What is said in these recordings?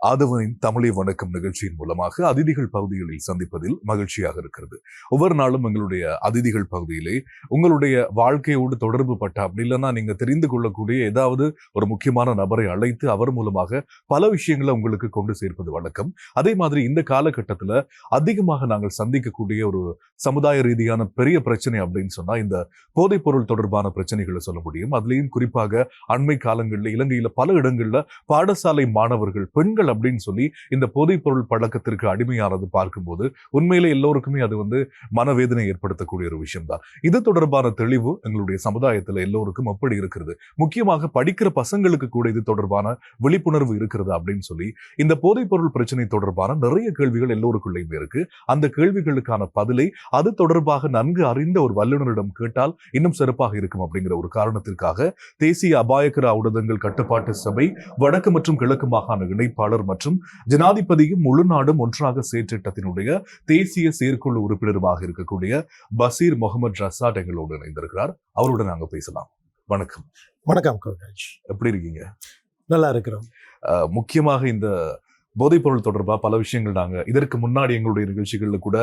ஆதவனின் தமிழை வணக்கம் நிகழ்ச்சியின் மூலமாக அதிதிகள் பகுதிகளில் சந்திப்பதில் மகிழ்ச்சியாக இருக்கிறது. ஒவ்வொரு நாளும் எங்களுடைய அதிதிகள் பகுதியிலே உங்களுடைய வாழ்க்கையோடு தொடர்பு பட்ட அப்படி இல்லைன்னா நீங்க தெரிந்து கொள்ளக்கூடிய ஏதாவது ஒரு முக்கியமான நபரை அழைத்து அவர் மூலமாக பல விஷயங்களை உங்களுக்கு கொண்டு சேர்ப்பது வழக்கம். அதே மாதிரி இந்த காலகட்டத்தில் அதிகமாக நாங்கள் சந்திக்கக்கூடிய ஒரு சமுதாய ரீதியான பெரிய பிரச்சனை அப்படின்னு சொன்னா இந்த போதைப் பொருள் தொடர்பான பிரச்சனைகளை சொல்ல முடியும். அதுலேயும் குறிப்பாக அண்மை காலங்களில் இலங்கையில பல இடங்கள்ல பாடசாலை மாணவர்கள் பெண்கள் அப்படின்னு சொல்லி இந்த போதைப் பொருள் பழக்கத்திற்கு அடிமையானது பார்க்கும்போது உண்மையிலே எல்லோருக்குமே அது மனவேதனை ஏற்படுத்தக்கூடிய ஒரு விஷயம் தான். இது தொடர்பான தெளிவு எங்களுடைய சமுதாயத்துல எல்லோருக்கும் அப்படி இருக்கிறது. முக்கியமாக படிக்கிற பசங்களுக்கு கூட இது தொடர்பான விழிப்புணர்வு இருக்கிறது அப்படின்னு சொல்லி இந்த போதைப் பொருள் பிரச்சனை தொடர்பான நிறைய கேள்விகள் எல்லோருக்குள்ளேயுமே இருக்கு. அந்த கேள்விகளுக்கான பதிலை அது தொடர்பாக நன்கு அறிந்த ஒரு வல்லுநரிடம் கேட்டால் இன்னும் சிறப்பாக இருக்கும் அப்படிங்கிற ஒரு காரணத்திற்காக தேசிய அபாயகர ஊடகங்கள் கட்டுப்பாட்டு சபை வடக்கு மற்றும் கிழக்கு மாகாண இணைப்பாளர் மற்றும் ஜனாதிபதியும் முழு நாடும் ஒன்றாக செயற்றிட்டத்தினுடைய தேசிய செயற்குழு உறுப்பினருமாக இருக்கக்கூடிய பசீர் முகமது ரசாட் எங்களோடு இணைந்திருக்கிறார். அவருடன் நாங்க பேசலாம். வணக்கம். வணக்கம் கவிராஜ், எப்படி இருக்கீங்க? நல்லா இருக்கிறோம். முக்கியமாக இந்த போதைப் பொருள் தொடர்பா பல விஷயங்கள் நாங்க இதற்கு முன்னாடி எங்களுடைய நிகழ்ச்சிகள்ல கூட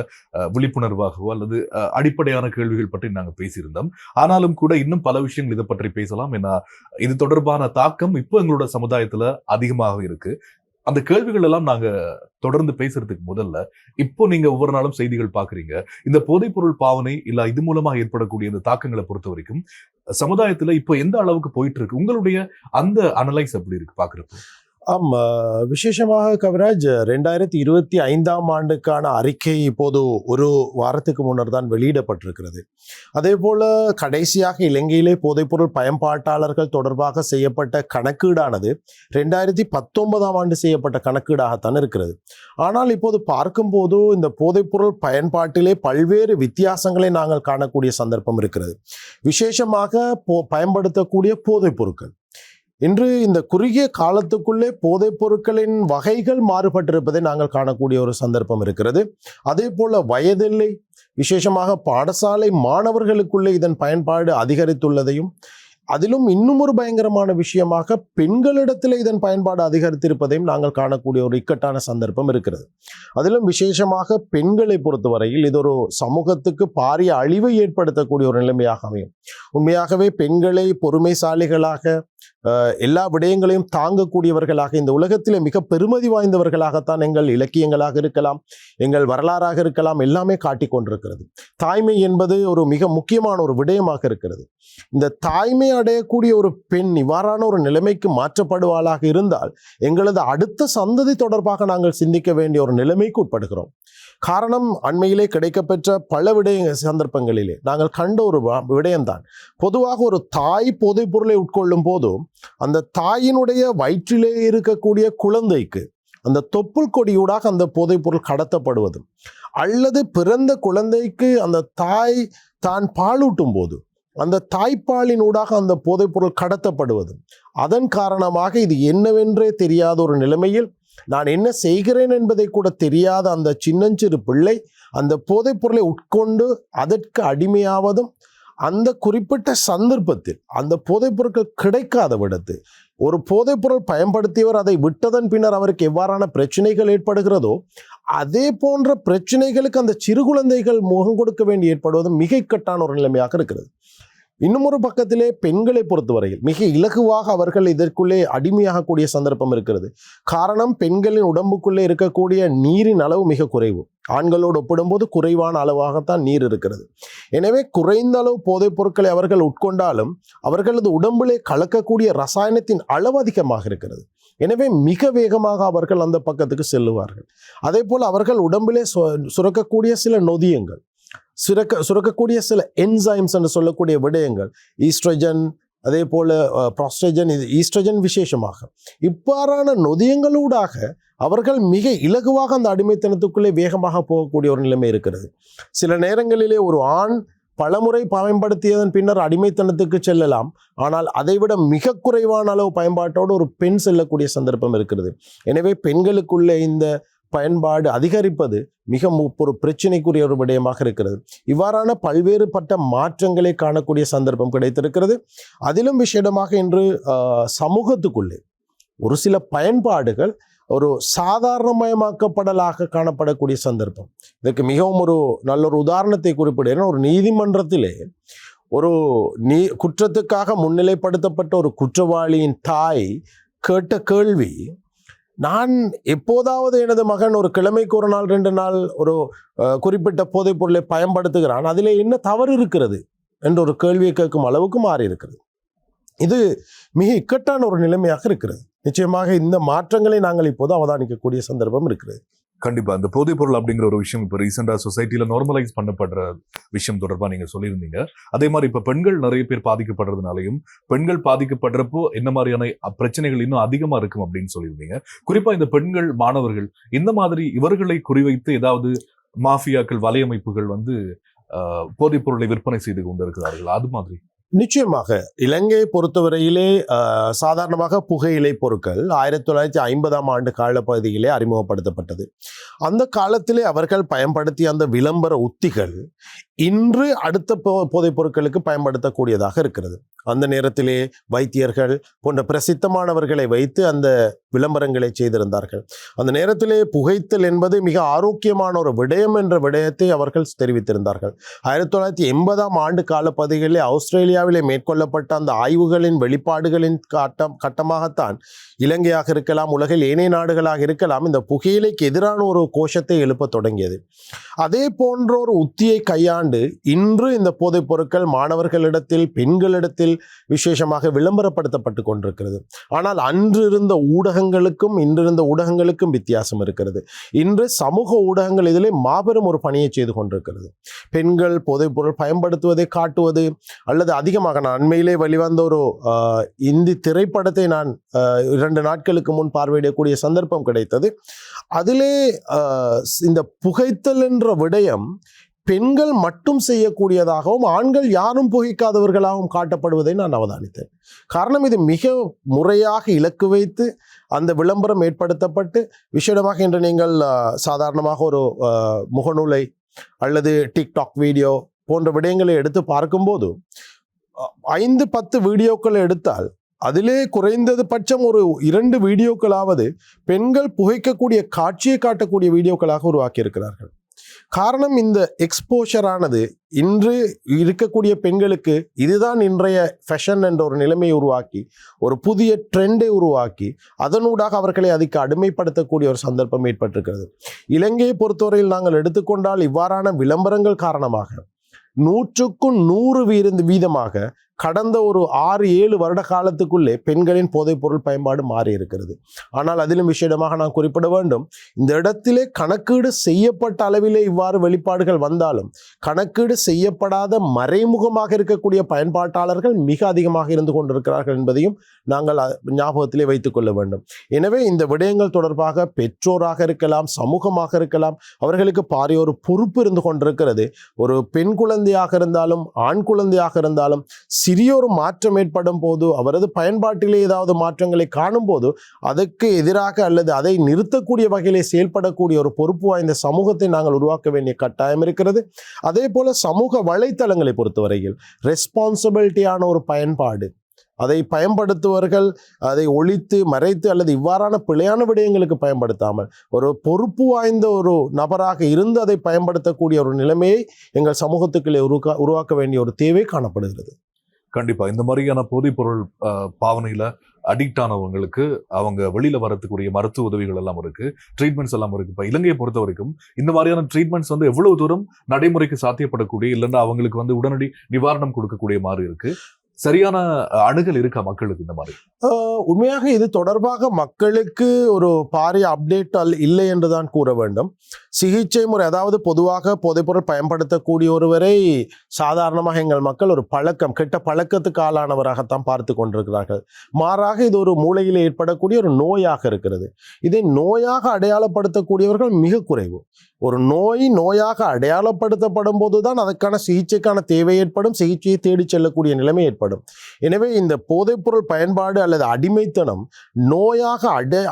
விழிப்புணர்வாகவோ அல்லது அடிப்படையான கேள்விகள் பற்றி நாங்க பேசியிருந்தோம். ஆனாலும் கூட இன்னும் பல விஷயங்கள் இதை பற்றி பேசலாம். ஏன்னா இது தொடர்பான தாக்கம் இப்போ எங்களோட சமுதாயத்துல அதிகமாக இருக்கு. அந்த கேள்விகள் எல்லாம் நாங்க தொடர்ந்து பேசுறதுக்கு முதல்ல இப்போ நீங்க ஒவ்வொரு நாளும் செய்திகள் பாக்குறீங்க. இந்த போதைப் பொருள் பாவனை இல்ல இது மூலமா ஏற்படக்கூடிய இந்த தாக்கங்களை பொறுத்த வரைக்கும் சமுதாயத்துல இப்போ எந்த அளவுக்கு போயிட்டு இருக்கு? உங்களுடைய அந்த அனலைஸ் எப்படி இருக்கு பாக்குறப்போ? விசேஷமாக கவிராஜ், 2025ஆம் ஆண்டுக்கான அறிக்கை இப்போது ஒரு வாரத்துக்கு முன்னர் தான் வெளியிடப்பட்டிருக்கிறது. அதே போல கடைசியாக இலங்கையிலே போதைப்பொருள் பயன்பாட்டாளர்கள் தொடர்பாக செய்யப்பட்ட கணக்கீடானது 2019ஆம் ஆண்டு செய்யப்பட்ட கணக்கீடாகத்தான் இருக்கிறது. ஆனால் இப்போது பார்க்கும்போது இந்த போதைப்பொருள் பயன்பாட்டிலே பல்வேறு வித்தியாசங்களை நாங்கள் காணக்கூடிய சந்தர்ப்பம் இருக்கிறது. விசேஷமாக பயன்படுத்தக்கூடிய போதைப் பொருட்கள் இன்று இந்த குறுகிய காலத்துக்குள்ளே போதைப் பொருட்களின் வகைகள் மாறுபட்டிருப்பதை நாங்கள் காணக்கூடிய ஒரு சந்தர்ப்பம் இருக்கிறது. அதே போல வயதில்லை, விசேஷமாக பாடசாலை மாணவர்களுக்குள்ளே இதன் பயன்பாடு அதிகரித்துள்ளதையும், அதிலும் இன்னும் ஒரு பயங்கரமான விஷயமாக பெண்களிடத்தில் இதன் பயன்பாடு அதிகரித்திருப்பதையும் நாங்கள் காணக்கூடிய ஒரு இக்கட்டான சந்தர்ப்பம் இருக்கிறது. அதிலும் விசேஷமாக பெண்களை பொறுத்தவரையில் இது ஒரு சமூகத்துக்கு பாரிய அழிவை ஏற்படுத்தக்கூடிய ஒரு நிலைமையாக அமையும். உண்மையாகவே பெண்களை பொறுமைசாலிகளாக எல்லா விடயங்களையும் தாங்கக்கூடியவர்களாக இந்த உலகத்திலே மிக பெருமதி வாய்ந்தவர்களாகத்தான் எங்கள் இலக்கியங்களாக இருக்கலாம், எங்கள் வரலாறாக இருக்கலாம், எல்லாமே காட்டிக் கொண்டிருக்கிறது. தாய்மை என்பது ஒரு மிக முக்கியமான ஒரு விடயமாக இருக்கிறது. இந்த தாய்மை அடையக்கூடிய ஒரு பெண் இவ்வாறான ஒரு நிலைமைக்கு மாற்றப்படுவாளாக இருந்தால் எங்களது அடுத்த சந்ததி தொடர்பாக நாங்கள் சிந்திக்க வேண்டிய ஒரு நிலைமைக்கு உட்படுகிறோம். காரணம், அண்மையிலே கிடைக்கப்பெற்ற பல சந்தர்ப்பங்களிலே நாங்கள் கண்ட ஒரு விடயம்தான். பொதுவாக ஒரு தாய் போதைப் பொருளை உட்கொள்ளும் போது அந்த தாயினுடைய வயிற்றிலே இருக்கக்கூடிய குழந்தைக்கு அந்த தொப்புள் கொடியூடாக அந்த போதைப் பொருள் கடத்தப்படுவதும், அல்லது பிறந்த குழந்தைக்கு அந்த தாய் தான் பாலூட்டும் போது அந்த தாய்ப்பாலினூடாக அந்த போதைப் பொருள் கடத்தப்படுவதும், அதன் காரணமாக இது என்னவென்றே தெரியாத ஒரு நிலைமையில் நான் என்ன செய்கிறேன் என்பதை கூட தெரியாத அந்த சின்னஞ்சிறு பிள்ளை அந்த போதைப் பொருளை உட்கொண்டு அதற்கு அடிமையாவதும், அந்த குறிப்பிட்ட சந்தர்ப்பத்தில் அந்த போதைப் பொருட்கள் கிடைக்காத விடத்து ஒரு போதைப் பொருள் பயன்படுத்தியவர் அதை விட்டதன் பின்னர் அவருக்கு எவ்வாறான பிரச்சனைகள் ஏற்படுகிறதோ அதே போன்ற பிரச்சனைகளுக்கு அந்த சிறு குழந்தைகள் முகம் கொடுக்க வேண்டி ஏற்படுவதும் மிக இக்கட்டான ஒரு நிலைமையாக இருக்கிறது. இன்னும் ஒரு பக்கத்திலே பெண்களை பொறுத்தவரையில் மிக இலகுவாக அவர்கள் இதற்குள்ளே அடிமையாகக்கூடிய சந்தர்ப்பம் இருக்கிறது. காரணம், பெண்களின் உடம்புக்குள்ளே இருக்கக்கூடிய நீரின் அளவு மிக குறைவு. ஆண்களோடு ஒப்பிடும்போது குறைவான அளவாகத்தான் நீர் இருக்கிறது. எனவே குறைந்த அளவு போதைப் பொருட்களை அவர்கள் உட்கொண்டாலும் அவர்களது உடம்பிலே கலக்கக்கூடிய ரசாயனத்தின் அளவு அதிகமாக இருக்கிறது. எனவே மிக வேகமாக அவர்கள் அந்த பக்கத்துக்கு செல்லுவார்கள். அதே போல் அவர்கள் உடம்பிலே சுரக்கக்கூடிய சில நொதியங்கள், சுரக்கக்கூடிய சில என்சைம்ஸ் என்று சொல்லக்கூடிய விடயங்கள், ஈஸ்ட்ரஜன், அதே போல ப்ராஸ்ட்ரஜன், இது ஈஸ்ட்ரஜன் விசேஷமாக இவ்வாறான நொதியங்களூடாக அவர்கள் மிக இலகுவாக அந்த அடிமைத்தனத்துக்குள்ளே வேகமாக போகக்கூடிய ஒரு நிலைமை இருக்கிறது. சில நேரங்களிலே ஒரு ஆண் பலமுறை பயன்படுத்தியதன் பின்னர் அடிமைத்தனத்துக்கு செல்லலாம், ஆனால் அதைவிட மிக குறைவான அளவு பயன்பாட்டோடு ஒரு பெண் செல்லக்கூடிய சந்தர்ப்பம் இருக்கிறது. எனவே பெண்களுக்குள்ளே இந்த பயன்பாடு அதிகரிப்பது மிக ஒரு பிரச்சனைக்குரிய ஒரு விடயமாக இருக்கிறது. இவ்வாறான பல்வேறுபட்ட மாற்றங்களை காணக்கூடிய சந்தர்ப்பம் கிடைத்திருக்கிறது. அதிலும் விசேடமாக இன்று சமூகத்துக்குள்ளே ஒரு சில பயன்பாடுகள் ஒரு சாதாரணமயமாக்கப்படலாக காணப்படக்கூடிய சந்தர்ப்பம். இதற்கு மிகவும் ஒரு நல்ல ஒரு உதாரணத்தை குறிப்பிடுகிறேன். ஒரு நீதிமன்றத்திலே ஒரு குற்றத்துக்காக முன்னிலைப்படுத்தப்பட்ட ஒரு குற்றவாளியின் தாய் கேட்ட கேள்வி, நான் எப்போதாவது எனது மகன் ஒரு கிழமைக்கு ஒரு நாள் 2 நாள் ஒரு குறிப்பிட்ட போதைப் பொருளை பயன்படுத்துகிறான், அதிலே என்ன தவறு இருக்கிறது என்ற ஒரு கேள்வியை கேட்கும் அளவுக்கு மாறி இருக்கிறது. இது மிக இக்கட்டான ஒரு நிலைமையாக இருக்கிறது. நிச்சயமாக இந்த மாற்றங்களை நாங்கள் இப்போது அவதானிக்கக்கூடிய சந்தர்ப்பம் இருக்கிறது. கண்டிப்பா இந்த போதைப் பொருள் அப்படிங்கிற ஒரு விஷயம் இப்ப ரீசெண்டா சொசைட்டில நார்மலைஸ் பண்ணப்படுற விஷயம் தொடர்பா நீங்க சொல்லியிருந்தீங்க. அதே மாதிரி இப்ப பெண்கள் நிறைய பேர் பாதிக்கப்படுறதுனாலையும் பெண்கள் பாதிக்கப்படுறப்போ என்ன மாதிரியான பிரச்சனைகள் இன்னும் அதிகமா இருக்கும் அப்படின்னு சொல்லியிருந்தீங்க. குறிப்பா இந்த பெண்கள் மாணவர்கள் இந்த மாதிரி இவர்களை குறிவைத்து ஏதாவது மாஃபியாக்கள் வலையமைப்புகள் வந்து போதைப் பொருளை விற்பனை செய்து கொண்டிருக்கிறார்கள், அது மாதிரி? நிச்சயமாக இலங்கையை பொறுத்தவரையிலே சாதாரணமாக புகையிலை பொருட்கள் 1950ஆம் ஆண்டு காலப்பகுதியிலே அறிமுகப்படுத்தப்பட்டது. அந்த காலத்திலே அவர்கள் பயன்படுத்திய அந்த விளம்பர உத்திகள் இன்று அடுத்த போதைப் பொருட்களுக்கு பயன்படுத்தக்கூடியதாக இருக்கிறது. அந்த நேரத்திலே வைத்தியர்கள் போன்ற பிரசித்தமானவர்களை வைத்து அந்த விளம்பரங்களை செய்திருந்தார்கள். அந்த நேரத்திலே புகைத்தல் என்பது மிக ஆரோக்கியமான ஒரு விடயம் என்ற விடயத்தை அவர்கள் தெரிவித்திருந்தார்கள். 1980ஆம் ஆண்டு காலப்பகுதிகளிலே ஆஸ்திரேலியாவிலே மேற்கொள்ளப்பட்ட அந்த ஆய்வுகளின் வெளிப்பாடுகளின் கட்டமாகத்தான் இலங்கையாக இருக்கலாம், உலகில் ஏனைய நாடுகளாக இருக்கலாம், இந்த புகையிலைக்கு எதிரான ஒரு கோஷத்தை எழுப்ப தொடங்கியது. அதே போன்ற ஒரு உத்தியை கையாண்டு இன்று இந்த போதைப் பொருட்கள் மாணவர்களிடத்தில், பெண்களிடத்தில் விசேஷமாக விளம்பரப்படுத்தப்பட்டு கொண்டிருக்கிறது. ஆனால் அன்று இருந்த ஊடகங்களுக்கும் இன்றிருந்த ஊடகங்களுக்கும் வித்தியாசம் இருக்கிறது. இன்று சமூக ஊடகங்கள் இதிலே மாபெரும் ஒரு பணியை செய்து கொண்டிருக்கிறது. பெண்கள் போதைப் பொருள் பயன்படுத்துவதை காட்டுவது, அல்லது அதிகமாக நான் அண்மையிலே வெளிவந்த ஒரு இந்தி திரைப்படத்தை நான் 2 நாட்களுக்கு முன் பார்வையிடக்கூடிய சந்தர்ப்பம் கிடைத்தது. அதிலே இந்த புகைத்தல் என்ற விடயம் பெண்கள் மட்டும் செய்யக்கூடியதாகவும் ஆண்கள் யாரும் புகைக்காதவர்களாகவும் காட்டப்படுவதை நான் அவதானித்தேன். காரணம், இது மிக முறையாக இலக்கு வைத்து அந்த விளம்பரம் ஏற்படுத்தப்பட்டு விசேடமாக இன்று நீங்கள் சாதாரணமாக ஒரு முகநூலை அல்லது டிக்டாக் வீடியோ போன்ற விடயங்களை எடுத்து பார்க்கும்போது 5-10 வீடியோக்களை எடுத்தால் அதிலே குறைந்தது பட்சம் ஒரு 2 வீடியோக்களாவது பெண்கள் புகைக்கக்கூடிய காட்சியை காட்டக்கூடிய வீடியோக்களாக உருவாக்கி இருக்கிறார்கள். காரணம், இந்த எக்ஸ்போஷரானது இன்று இருக்கக்கூடிய பெண்களுக்கு இதுதான் இன்றைய ஃபேஷன் என்ற ஒரு நிலைமையை உருவாக்கி, ஒரு புதிய ட்ரெண்டை உருவாக்கி, அதனூடாக அவர்களை அதுக்கு அடிமைப்படுத்தக்கூடிய ஒரு சந்தர்ப்பம் ஏற்பட்டிருக்கிறது. இலங்கையை பொறுத்தவரையில் நாங்கள் எடுத்துக்கொண்டால் இவ்வாறான விளம்பரங்கள் காரணமாக 100க்கு 100 வீதமாக கடந்த ஒரு 6-7 வருட காலத்துக்குள்ளே பெண்களின் போதைப் பொருள் பயன்பாடு மாறி இருக்கிறது. ஆனால் அதிலும் விசேடமாக நான் குறிப்பிட வேண்டும், இந்த இடத்திலே கணக்கீடு செய்யப்பட்ட அளவிலே இவ்வாறு வெளிப்பாடுகள் வந்தாலும் கணக்கீடு செய்யப்படாத மறைமுகமாக இருக்கக்கூடிய பயன்பாட்டாளர்கள் மிக அதிகமாக இருந்து கொண்டிருக்கிறார்கள் என்பதையும் நாங்கள் ஞாபகத்திலே வைத்துக் கொள்ள வேண்டும். எனவே இந்த விடயங்கள் தொடர்பாக பெற்றோராக இருக்கலாம், சமூகமாக இருக்கலாம், அவர்களுக்கு பாரிய ஒரு பொறுப்பு இருந்து கொண்டிருக்கிறது. ஒரு பெண் குழந்தையாக இருந்தாலும் ஆண் குழந்தையாக இருந்தாலும் சிறிய ஒரு மாற்றம் ஏற்படும் போது, அவரது பயன்பாட்டிலே ஏதாவது மாற்றங்களை காணும் போது அதற்கு எதிராக அல்லது அதை நிறுத்தக்கூடிய வகையிலே செயல்படக்கூடிய ஒரு பொறுப்பு வாய்ந்த சமூகத்தை நாங்கள் உருவாக்க வேண்டிய கட்டாயம் இருக்கிறது. அதே போல சமூக வலைத்தளங்களை பொறுத்தவரையில் ரெஸ்பான்சிபிலிட்டியான ஒரு பயன்பாடு, அதை பயன்படுத்துவர்கள் அதை ஒழித்து மறைத்து அல்லது இவ்வாறான பிழையான விடயங்களுக்கு பயன்படுத்தாமல் ஒரு பொறுப்பு வாய்ந்த ஒரு நபராக இருந்து அதை பயன்படுத்தக்கூடிய ஒரு நிலைமையை எங்கள் சமூகத்துக்குள்ளே உருவாக்க வேண்டிய ஒரு தேவை காணப்படுகிறது. கண்டிப்பா இந்த மாதிரியான போதைப் பொருள் பாவனையில அடிக்ட் ஆனவங்களுக்கு அவங்க வெளியில வரத்துக்குரிய மருத்துவ உதவிகள் எல்லாம் இருக்கு, ட்ரீட்மெண்ட்ஸ் எல்லாம் இருக்கு. இப்ப இலங்கையை பொறுத்த வரைக்கும் இந்த மாதிரியான ட்ரீட்மெண்ட்ஸ் வந்து எவ்வளவு தூரம் நடைமுறைக்கு சாத்தியப்படக்கூடிய, இல்லைன்னா அவங்களுக்கு வந்து உடனடி நிவாரணம் கொடுக்கக்கூடிய மாதிரி இருக்கு? சரியான அணுகல் இருக்கா மக்களுக்கு இந்த மாதிரி? உண்மையாக இது தொடர்பாக மக்களுக்கு ஒரு பாரிய அப்டேட் இல்லை என்றுதான் கூற வேண்டும். சிகிச்சை முறை, அதாவது பொதுவாக போதைப்பொருள் பயன்படுத்தக்கூடிய ஒருவரை சாதாரணமாக எங்கள் மக்கள் ஒரு கெட்ட பழக்கத்துக்கு ஆளானவராகத்தான் பார்த்து கொண்டிருக்கிறார்கள். மாறாக இது ஒரு மூளையில் ஏற்படக்கூடிய ஒரு நோயாக இருக்கிறது. இதை நோயாக அடையாளப்படுத்தக்கூடியவர்கள் மிக குறைவு. ஒரு நோயாக அடையாளப்படுத்தப்படும் போதுதான் அதற்கான சிகிச்சைக்கான தேவை ஏற்படும், சிகிச்சையை தேடி செல்லக்கூடிய நிலைமை ஏற்படும். எனவே இந்த போதைப்பொருள் பயன்பாடு அல்லது அடிமைத்தனம் நோயாக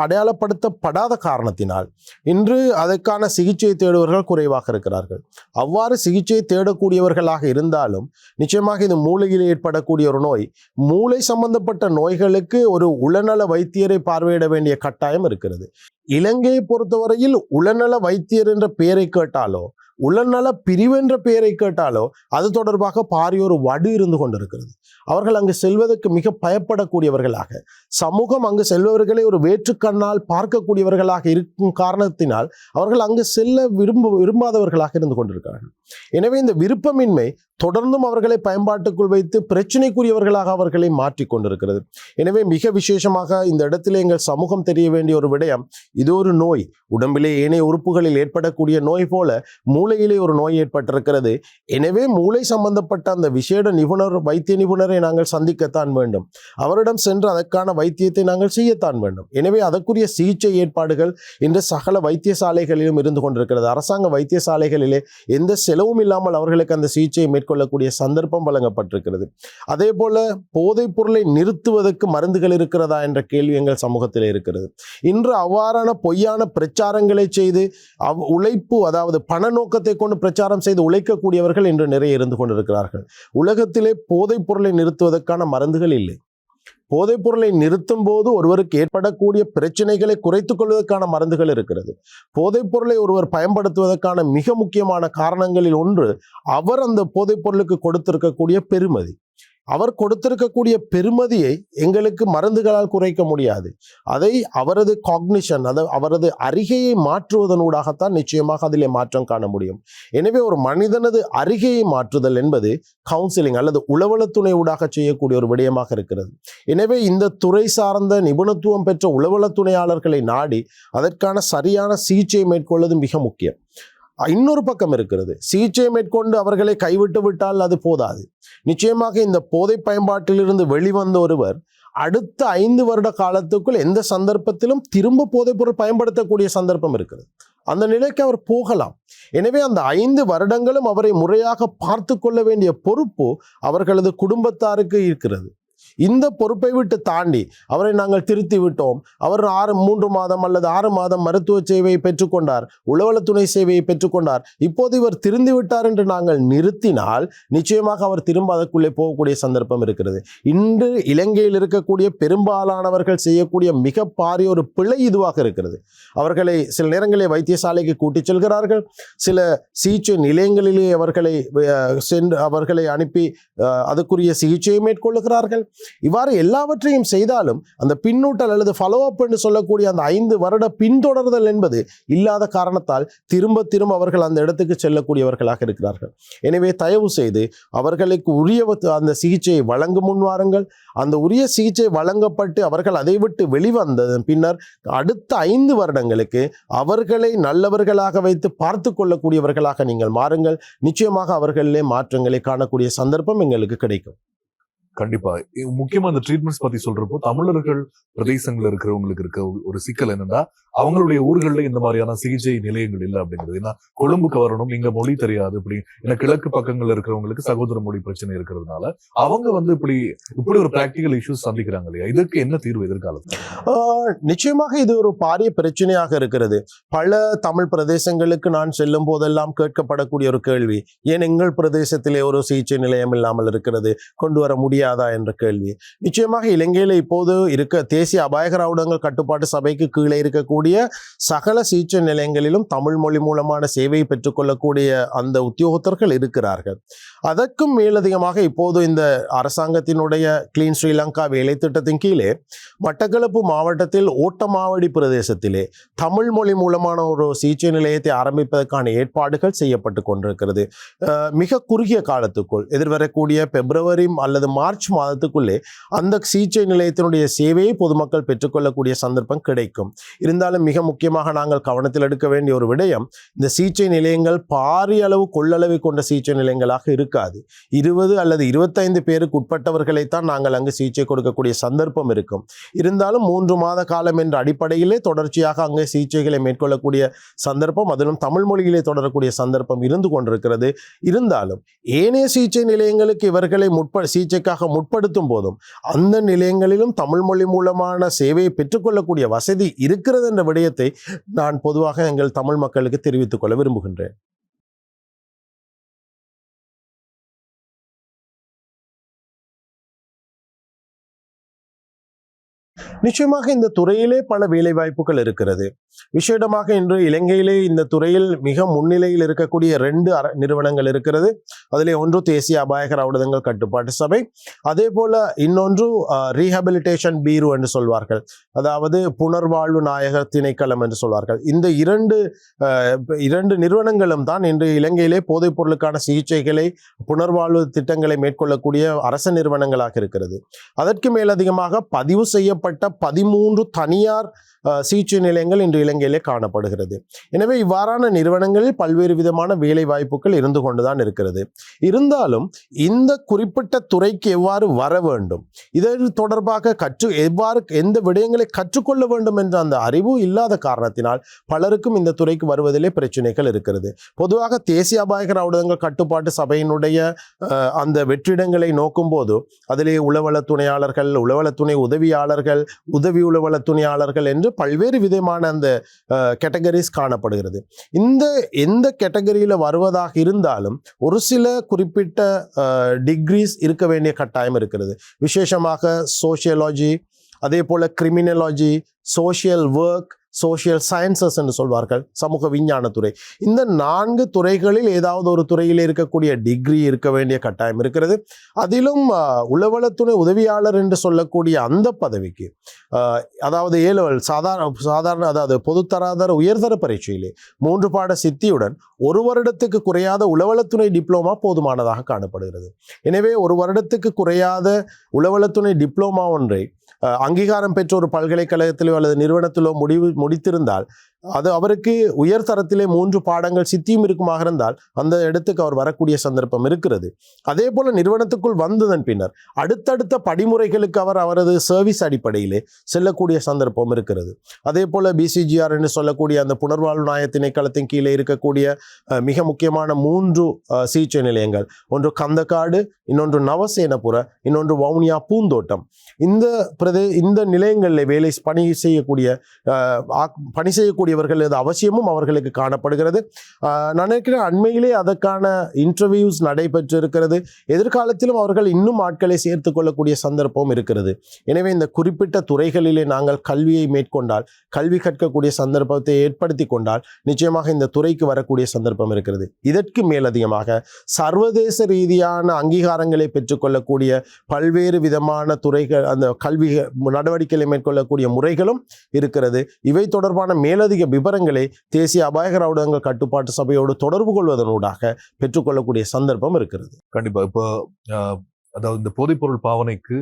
அடையாளப்படுத்தப்படாத காரணத்தினால் இன்று அதற்கான சிகிச்சையை தேடுவர்கள் குறைவாக இருக்கிறார்கள். அவ்வாறு சிகிச்சையை தேடக்கூடியவர்களாக இருந்தாலும் நிச்சயமாக இது மூளையில் ஏற்படக்கூடிய ஒரு நோய். மூளை சம்பந்தப்பட்ட நோய்களுக்கு ஒரு உளநல வைத்தியரை பார்வையிட வேண்டிய கட்டாயம் இருக்கிறது. இலங்கையை பொறுத்தவரையில் உளநல வைத்தியர் என்ற பெயரை கேட்டாலோ உளநல பிரிவு என்ற பெயரை கேட்டாலோ அது தொடர்பாக பாரியொரு வடு இருந்து கொண்டிருக்கிறது. அவர்கள் அங்கு செல்வதற்கு மிக பயப்படக்கூடியவர்களாக, சமூகம் அங்கு செல்பவர்களை ஒரு வேற்றுக்கண்ணால் பார்க்கக்கூடியவர்களாக இருக்கும் காரணத்தினால் அவர்கள் அங்கு செல்ல விரும்பாதவர்களாக இருந்து கொண்டிருக்கிறார்கள். எனவே இந்த விருப்பமின்மை தொடர்ந்தும் அவர்களை பயன்பாட்டுக்குள் வைத்து பிரச்சனைக்குரியவர்களாக அவர்களை மாற்றிக் கொண்டிருக்கிறது. எனவே மிக விசேஷமாக இந்த இடத்திலே எங்கள் சமூகம் தெரிய வேண்டிய ஒரு விடயம், இது ஒரு நோய். உடம்பிலே ஏனைய உறுப்புகளில் ஏற்படக்கூடிய நோய் போல மூளையிலே ஒரு நோய் ஏற்பட்டிருக்கிறது. எனவே மூளை சம்பந்தப்பட்ட அந்த விசேட நிபுணர், வைத்திய நிபுணரை நாங்கள் சந்திக்கத்தான் வேண்டும். அவரிடம் சென்று அதற்கான வைத்தியத்தை நாங்கள் செய்யத்தான் வேண்டும். எனவே அதற்குரிய சிகிச்சை ஏற்பாடுகள் இன்று சகல வைத்தியசாலைகளிலும் இருந்து கொண்டிருக்கிறது. அரசாங்க வைத்தியசாலைகளிலே எந்த செலவும் இல்லாமல் அவர்களுக்கு அந்த சிகிச்சையை மேற்கொள்ளக்கூடிய சந்தர்ப்பம் வழங்கப்பட்டிருக்கிறது. அதே போல போதைப் பொருளை நிறுத்துவதற்கு மருந்துகள் இருக்கிறதா என்ற கேள்வி எங்கள் சமூகத்தில் இருக்கிறது. இன்று அவ்வாறான பொய்யான பிரச்சாரங்களை செய்து உழைப்பு, அதாவது பண நோக்கத்தை கொண்டு பிரச்சாரம் செய்து உழைக்கக்கூடியவர்கள் இன்று நிறைய இருந்து கொண்டிருக்கிறார்கள். உலகத்திலே போதைப் பொருளை நிறுத்துவதற்கான மருந்துகள் இல்லை. போதைப் பொருளை நிறுத்தும் போது ஒருவருக்கு ஏற்படக்கூடிய பிரச்சனைகளை குறைத்துக் கொள்வதற்கான மருந்துகள் இருக்கிறது. போதைப் பொருளை ஒருவர் பயன்படுத்துவதற்கான மிக முக்கியமான காரணங்களில் ஒன்று, அவர் அந்த போதைப் பொருளுக்கு கொடுத்திருக்கக்கூடிய பெறுமதி. அவர் கொடுத்திருக்கக்கூடிய பெறுமதியை எங்களுக்கு மருந்துகளால் குறைக்க முடியாது. அதை அவரது காக்னிஷன், அவரது அறிகையை மாற்றுவதனூடாகத்தான் நிச்சயமாக அதிலே மாற்றம் காண முடியும். எனவே ஒரு மனிதனது அறிகையை மாற்றுதல் என்பது கவுன்சிலிங் அல்லது உளவளத்துணை ஊடாக செய்யக்கூடிய ஒரு விடயமாக இருக்கிறது. எனவே இந்த துறை சார்ந்த நிபுணத்துவம் பெற்ற உளவளத்துணையாளர்களை நாடி அதற்கான சரியான சிகிச்சையை மேற்கொள்வது மிக முக்கியம். இன்னொரு பக்கம் இருக்கிறது, சிகிச்சை மேற்கொண்டு அவர்களை கைவிட்டு விட்டால் அது போதாது. நிச்சயமாக இந்த போதை பயன்பாட்டிலிருந்து வெளிவந்த ஒருவர் அடுத்த 5 வருட காலத்துக்குள் எந்த சந்தர்ப்பத்திலும் திரும்ப போதைப் பொருள் பயன்படுத்தக்கூடிய சந்தர்ப்பம் இருக்கிறது. அந்த நிலைக்கு அவர் போகலாம். எனவே அந்த 5 வருடங்களும் அவரை முறையாக பார்த்து கொள்ள வேண்டிய பொறுப்பு அவர்களது குடும்பத்தாருக்கு இருக்கிறது. இந்த பொறுப்பை விட்டு தாண்டி அவரை நாங்கள் திருத்தி விட்டோம், அவர் 3 மாதம் அல்லது 6 மாதம் மருத்துவ சேவையை பெற்றுக்கொண்டார், உளவளத்துணை சேவையை பெற்றுக்கொண்டார், இப்போது இவர் திருந்து விட்டார் என்று நாங்கள் நிறுத்தினால் நிச்சயமாக அவர் திரும்ப அதற்குள்ளே போகக்கூடிய சந்தர்ப்பம் இருக்கிறது. இன்று இலங்கையில் இருக்கக்கூடிய பெரும்பாலானவர்கள் செய்யக்கூடிய மிக பாரிய ஒரு பிழை இதுவாக இருக்கிறது. அவர்களை சில நேரங்களில் வைத்தியசாலைக்கு கூட்டிச் செல்கிறார்கள், சில சிகிச்சை நிலையங்களிலே அவர்களை அனுப்பி அதுக்குரிய சிகிச்சையை மேற்கொள்ளுகிறார்கள். இவ்வாறு எல்லாவற்றையும் செய்தாலும் அந்த பின்னூட்டல் அல்லது ஃபாலோ அப் என்று சொல்லக்கூடிய அந்த 5 வருட பின்தொடர்தல் என்பது இல்லாத காரணத்தால் திரும்ப அவர்கள் அந்த இடத்துக்கு செல்லக்கூடியவர்களாக இருக்கிறார்கள். எனவே தயவு செய்து அவர்களுக்கு உரிய அந்த சிகிச்சையை வழங்க முன்வாருங்கள். அந்த உரிய சிகிச்சை வழங்கப்பட்டு அவர்கள் அதை விட்டு வெளிவந்ததன் பின்னர் அடுத்த 5 வருடங்களுக்கு அவர்களை நல்லவர்களாக வைத்து பார்த்து கொள்ளக்கூடியவர்களாக நீங்கள் மாறுங்கள். நிச்சயமாக அவர்களிலே மாற்றங்களை காணக்கூடிய சந்தர்ப்பம் எங்களுக்கு கிடைக்கும். கண்டிப்பா. முக்கியமா இந்த ட்ரீட்மெண்ட்ஸ் பத்தி சொல்றப்போ தமிழர்கள் பிரதேசங்கள்ல இருக்கிறவங்களுக்கு இருக்க ஒரு சிக்கல் என்னன்னா, அவங்களுடைய ஊர்கள்ல இந்த மாதிரியான சிகிச்சை நிலையங்கள் இல்லை அப்படிங்கிறது. ஏன்னா கொழும்புக்கு வரணும், இங்க மொழி தெரியாது, இப்படி ஏன்னா கிழக்கு பக்கங்கள்ல இருக்கிறவங்களுக்கு சகோதர மொழி பிரச்சனை இருக்கிறதுனால அவங்க இப்படி ஒரு பிராக்டிகல் இஷ்யூஸ் சந்திக்கிறாங்க இல்லையா? இதற்கு என்ன தீர்வு எதிர்காலத்தில்? நிச்சயமாக இது ஒரு பாரிய பிரச்சனையாக இருக்கிறது. பல தமிழ் பிரதேசங்களுக்கு நான் செல்லும் போதெல்லாம் கேட்கப்படக்கூடிய ஒரு கேள்வி, ஏன் எங்கள் பிரதேசத்திலே ஒரு சிகிச்சை நிலையம் இல்லாமல் இருக்கிறது, கொண்டு வர முடியாதா என்ற கேள்வி. நிச்சயமாக இலங்கையில இப்போது இருக்க தேசிய அபாயகர ஊடகங்கள் கட்டுப்பாட்டு சபைக்கு கீழே இருக்கக்கூடிய சகல சிகிச்சை நிலையங்களிலும் தமிழ் மொழி மூலமான சேவையை பெற்றுக்கொள்ளக்கூடிய அந்த உத்தியோகத்தர்கள் இருக்கிறார்கள். அதற்கும் மேலதிகமாக இப்போது இந்த அரசாங்கத்தினுடைய கிளீன் ஸ்ரீலங்கா வேலை திட்டத்தின் கீழே மட்டக்களப்பு மாவட்டத்தில் ஓட்டமாவடி பிரதேசத்திலே தமிழ் மொழி மூலமான ஒரு சிகிச்சை நிலையத்தை ஆரம்பிப்பதற்கான ஏற்பாடுகள் செய்யப்பட்டு கொண்டிருக்கிறது. மிக குறுகிய காலத்துக்குள் எதிர்வரக்கூடிய பிப்ரவரி அல்லது மார்ச் மாதத்துக்குள்ளே அந்த சிகிச்சை நிலையத்தினுடைய சேவையை பொதுமக்கள் பெற்றுக்கொள்ளக்கூடிய சந்தர்ப்பம் கிடைக்கும். இருந்தாலும் மிக முக்கியமாக நாங்கள் கவனத்தில் எடுக்க வேண்டிய ஒரு விடயம், இந்த சிகிச்சை நிலையங்கள் பாரிய அளவு கொள்ளளவை கொண்ட சிகிச்சை நிலையங்களாக இருக்காது. 20 அல்லது 25 பேருக்கு உட்பட்டவர்களைத்தான் நாங்கள் அங்கு சிகிச்சை கொடுக்கக்கூடிய சந்தர்ப்பம் இருக்கும். இருந்தாலும் 3 மாத காலம் என்ற அடிப்படையிலே தொடர்ச்சியாக அங்கே சிகிச்சைகளை மேற்கொள்ளக்கூடிய சந்தர்ப்பம், அதிலும் தமிழ் மொழியிலே தொடரக்கூடிய சந்தர்ப்பம் இருந்து கொண்டிருக்கிறது. இருந்தாலும் ஏனைய சிகிச்சை நிலையங்களுக்கு இவர்களை சிகிச்சைக்காக முற்படுத்தும் போதும் அந்த நிலையங்களிலும் தமிழ் மொழி மூலமான சேவையை பெற்றுக்கொள்ளக்கூடிய வசதி இருக்கிறது என்ற விடயத்தை நான் பொதுவாக எங்கள் தமிழ் மக்களுக்கு தெரிவித்துக் கொள்ள விரும்புகின்றேன். நிச்சயமாக இந்த துறையிலே பல வேலைவாய்ப்புகள் இருக்கிறது. விசேடமாக இன்று இலங்கையிலே இந்த துறையில் மிக முன்னிலையில் இருக்கக்கூடிய 2 நிறுவனங்கள் இருக்கிறது. அதிலே ஒன்று தேசிய அபாயகர ஊடகங்கள் கட்டுப்பாட்டு சபை, அதே போல இன்னொன்று ரீஹபிலிட்டேஷன் பீரோ என்று சொல்வார்கள், அதாவது புனர்வாழ்வு நாயகர் திணைக்களம் என்று சொல்வார்கள். இந்த இரண்டு நிறுவனங்களும் தான் இன்று இலங்கையிலே போதைப் பொருளுக்கான சிகிச்சைகளை, புனர்வாழ்வு திட்டங்களை மேற்கொள்ளக்கூடிய அரச நிறுவனங்களாக இருக்கிறது. அதற்கு மேலதிகமாக பதிவு செய்யப்பட்ட 13 தனியார் சிகிச்சை நிலையங்கள் இன்று இலங்கையிலே காணப்படுகிறது. எனவே இவ்வாறான நிறுவனங்களில் பல்வேறு விதமான வேலை வாய்ப்புகள் இருந்து கொண்டுதான் இருக்கிறது. இருந்தாலும் இந்த குறிப்பிட்ட துறைக்கு எவ்வாறு வர வேண்டும், இதற்கு தொடர்பாக எவ்வாறு எந்த விடயங்களை கற்றுக்கொள்ள வேண்டும் என்ற அந்த அறிவு இல்லாத காரணத்தினால் பலருக்கும் இந்த துறைக்கு வருவதிலே பிரச்சனைகள் இருக்கிறது. பொதுவாக தேசிய அபாயகர ஊடகங்கள் கட்டுப்பாட்டு சபையினுடைய அந்த வெற்றிடங்களை நோக்கும் போது அதிலே உளவள துணையாளர்கள், உளவள துணை உதவியாளர்கள், உதவி உளவள துணையாளர்கள் என்று பல்வேறு விதமான அந்த கேட்டகரிஸ் காணப்படுகிறது. எந்த கேட்டகரியில வருவதாக இருந்தாலும் ஒரு சில குறிப்பிட்ட டிகிரிஸ் இருக்க வேண்டிய கட்டாயம் இருக்கிறது. விசேஷமாக சோசியலாஜி, அதே போல criminology, social work, social sciences என்று சொல்வார்கள், சமூக விஞ்ஞான துறை. இந்த 4 துறைகளில் ஏதாவது ஒரு துறையில் இருக்கக்கூடிய டிகிரி இருக்க வேண்டிய கட்டாயம் இருக்கிறது. அதிலும் உளவளத்துணை உதவியாளர் என்று சொல்லக்கூடிய அந்த பதவிக்கு அதாவது A-level சாதாரண அதாவது பொதுத்தராதர உயர்தர பரீட்சையிலே 3 பாட சித்தியுடன் 1 வருடத்துக்கு குறையாத உளவளத்துணை டிப்ளோமா போதுமானதாக காணப்படுகிறது. எனவே 1 வருடத்துக்கு குறையாத உளவளத்துணை டிப்ளோமா ஒன்றை அங்கீகாரம் பெற்ற ஒரு பல்கலைக்கழகத்திலோ அல்லது நிறுவனத்திலோ முடித்திருந்தால் அது அவருக்கு உயர்தரத்திலே 3 பாடங்கள் சித்தியும் இருக்குமாக இருந்தால் அந்த இடத்துக்கு அவர் வரக்கூடிய சந்தர்ப்பம் இருக்கிறது. அதே போல நிறுவனத்துக்குள் வந்ததன் பின்னர் அடுத்தடுத்த படிமுறைகளுக்கு அவரது சர்வீஸ் அடிப்படையிலே செல்லக்கூடிய சந்தர்ப்பம் இருக்கிறது. அதே போல BCGR என்று சொல்லக்கூடிய அந்த புனர்வாழ்வு நாய திணைக்களத்தின் கீழே இருக்கக்கூடிய மிக முக்கியமான 3 சிகிச்சை நிலையங்கள், ஒன்று கந்தக்காடு, இன்னொன்று நவசேனபுர, இன்னொன்று வவுனியா பூந்தோட்டம். இந்த நிலையங்களில் பணி செய்யக்கூடியவர்கள் அவசியமும் அவர்களுக்கு காணப்படுகிறது. நான் நினைக்கிறேன் அண்மையிலே அதற்கான இன்டர்வியூஸ் நடைபெற்று இருக்கிறது. எதிர்காலத்திலும் அவர்கள் இன்னும் ஆட்களை சேர்த்துக் கொள்ளக்கூடிய சந்தர்ப்பம் இருக்கிறது. எனவே இந்த குறிப்பிட்ட துறைகளிலே நாங்கள் கல்வியை மேற்கொண்டால், கல்வி கற்கக்கூடிய சந்தர்ப்பத்தை ஏற்படுத்தி கொண்டால் நிச்சயமாக இந்த துறைக்கு வரக்கூடிய சந்தர்ப்பம் இருக்கிறது. இதற்கு மேலதிகமாக சர்வதேச ரீதியான அங்கீகாரங்களை பெற்றுக்கொள்ளக்கூடிய பல்வேறு விதமான துறைகள், அந்த கல்வி நடவடிக்கைகளை மேற்கொள்ளக்கூடிய முறைகளும் இருக்கிறது. இவை தொடர்பான மேலதிக விவரங்களை தேசிய அபாயகர ஊடகங்கள் கட்டுப்பாட்டு சபையோடு தொடர்பு கொள்வதனூடாக பெற்றுக்கொள்ளக்கூடிய சந்தர்ப்பம் இருக்கிறது. கண்டிப்பா. இப்போ அதாவது இந்த போதைப்பொருள் பாவனைக்கு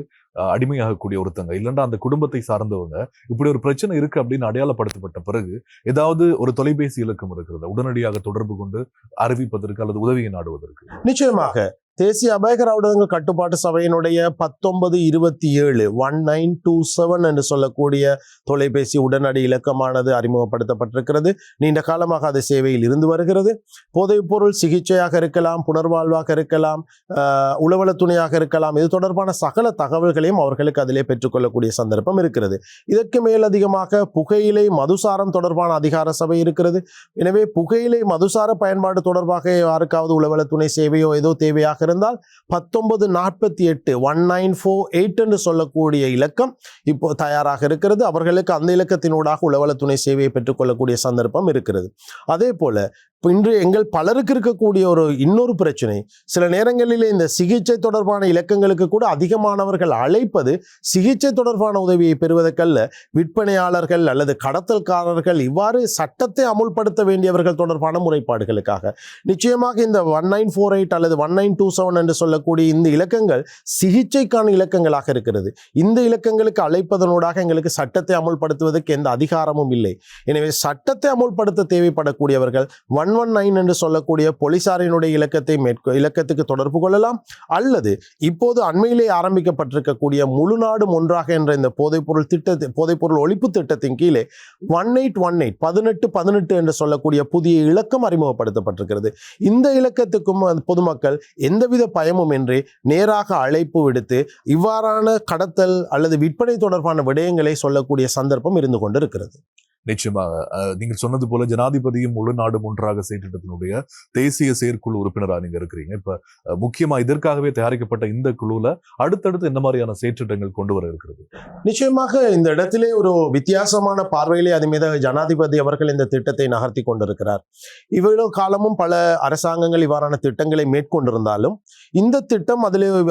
அடிமையாகக்கூடிய ஒருத்தங்க இல்லைன்னா அந்த குடும்பத்தை சார்ந்தவங்க இப்படி ஒரு பிரச்சனை இருக்கு அப்படின்னு அடையாளப்படுத்தப்பட்ட பிறகு ஏதாவது ஒரு தொலைபேசி இலக்கம் இருக்கிறது உடனடியாக தொடர்பு கொண்டு அறிவிப்பதற்கு அல்லது உதவியை நாடுவதற்கு? நிச்சயமாக தேசிய அபாயகர ஊடகங்கள் கட்டுப்பாட்டு சபையினுடைய 1927 1927 என்று சொல்லக்கூடிய தொலைபேசி உடனடி இலக்கமானது அறிமுகப்படுத்தப்பட்டிருக்கிறது. நீண்ட காலமாக அது சேவையில் இருந்து வருகிறது. போதைப் பொருள் சிகிச்சையாக இருக்கலாம், புனர்வாழ்வாக இருக்கலாம், உளவள துணையாக இருக்கலாம், இது தொடர்பான சகல தகவல்களையும் அவர்களுக்கு அதிலே பெற்றுக்கொள்ளக்கூடிய சந்தர்ப்பம் இருக்கிறது. இதற்கு மேலதிகமாக புகையிலை மதுசாரம் தொடர்பான அதிகார சபை இருக்கிறது. எனவே புகையிலை மதுசார பயன்பாடு தொடர்பாக யாருக்காவது உளவள துணை சேவையோ ஏதோ தேவையாக இருந்தால் 1948 1948 என்று சொல்லக்கூடிய இலக்கம் இப்போ தயாராக இருக்கிறது. அவர்களுக்கு அந்த இலக்கத்தினூடாக உளவள துணை சேவையை பெற்றுக்கொள்ளக்கூடிய சந்தர்ப்பம் இருக்கிறது. அதே போல இன்று எங்கள் பலருக்கு இருக்கக்கூடிய இன்னொரு பிரச்சனை, சில நேரங்களிலே இந்த சிகிச்சை தொடர்பான இலக்கங்களுக்கு கூட அதிகமானவர்கள் அழைப்பது சிகிச்சை தொடர்பான உதவியை பெறுவதற்கல்ல, விற்பனையாளர்கள் அல்லது கடத்தல்காரர்கள் இவ்வாறு சட்டத்தை அமுல்படுத்த வேண்டியவர்கள் தொடர்பான முறைப்பாடுகளுக்காக. நிச்சயமாக இந்த 1948 அல்லது 1927 என்று சொல்லக்கூடிய இந்த இலக்கங்கள் சிகிச்சைக்கான இலக்கங்களாக இருக்கிறது. இந்த இலக்கங்களுக்கு அழைப்பதனூடாக எங்களுக்கு சட்டத்தை அமுல்படுத்துவதற்கு எந்த அதிகாரமும் இல்லை. எனவே சட்டத்தை அமுல்படுத்த தேவைப்படக்கூடியவர்கள் 119 என்று சொல்லக்கூடிய போலீசாரினுடைய இலக்கத்துக்கு தொடர்பு கொள்ளலாம். அல்லது இப்போது அண்மையிலே ஆரம்பிக்கப்பட்டிருக்கக்கூடிய முழு நாடும் ஒன்றாக என்ற இந்த போதைப்பொருள் ஒழிப்பு திட்டத்தின் கீழே 1818 என்று சொல்லக்கூடிய புதிய இலக்கம் அறிமுகப்படுத்தப்பட்டிருக்கிறது. இந்த இலக்கத்துக்கும் பொதுமக்கள் எந்தவித பயமும் இன்றி நேராக அழைப்பு விடுத்து இவ்வாறான கடத்தல் அல்லது விற்பனை தொடர்பான விடயங்களை சொல்லக்கூடிய சந்தர்ப்பம் இருந்து கொண்டிருக்கிறது. நிச்சயமாக நீங்கள் சொன்னது போல ஜனாதிபதியும் முழு நாடும் ஒன்றாக செயற்றிட்டத்தினுடைய தேசிய செயற்குழு உறுப்பினராக நீங்க இருக்கிறீங்க. இப்ப முக்கியமா இதற்காகவே தயாரிக்கப்பட்ட இந்த குழுல அடுத்தடுத்து என்ன மாதிரியான செயற்றிட்டங்கள் கொண்டு வர இருக்கிறது? நிச்சயமாக இந்த இடத்திலே ஒரு வித்தியாசமான பார்வையிலே அது மீது ஜனாதிபதி அவர்கள் இந்த திட்டத்தை நகர்த்தி கொண்டிருக்கிறார். இவ்வளவு காலமும் பல அரசாங்கங்கள் இவ்வாறான திட்டங்களை மேற்கொண்டிருந்தாலும் இந்த திட்டம்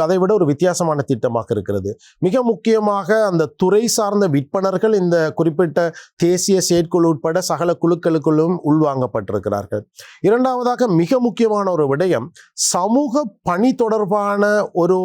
அதை விட ஒரு வித்தியாசமான திட்டமாக இருக்கிறது. மிக முக்கியமாக அந்த துறை சார்ந்த விற்பனர்கள் இந்த குறிப்பிட்ட தேசிய செயற்குழு உட்பட சகல குழுக்களுக்குள்ளும் உள்வாங்கப்பட்டிருக்கிறார்கள். இரண்டாவதாக மிக முக்கியமான ஒரு விடயம், சமூக பணி தொடர்பான ஒரு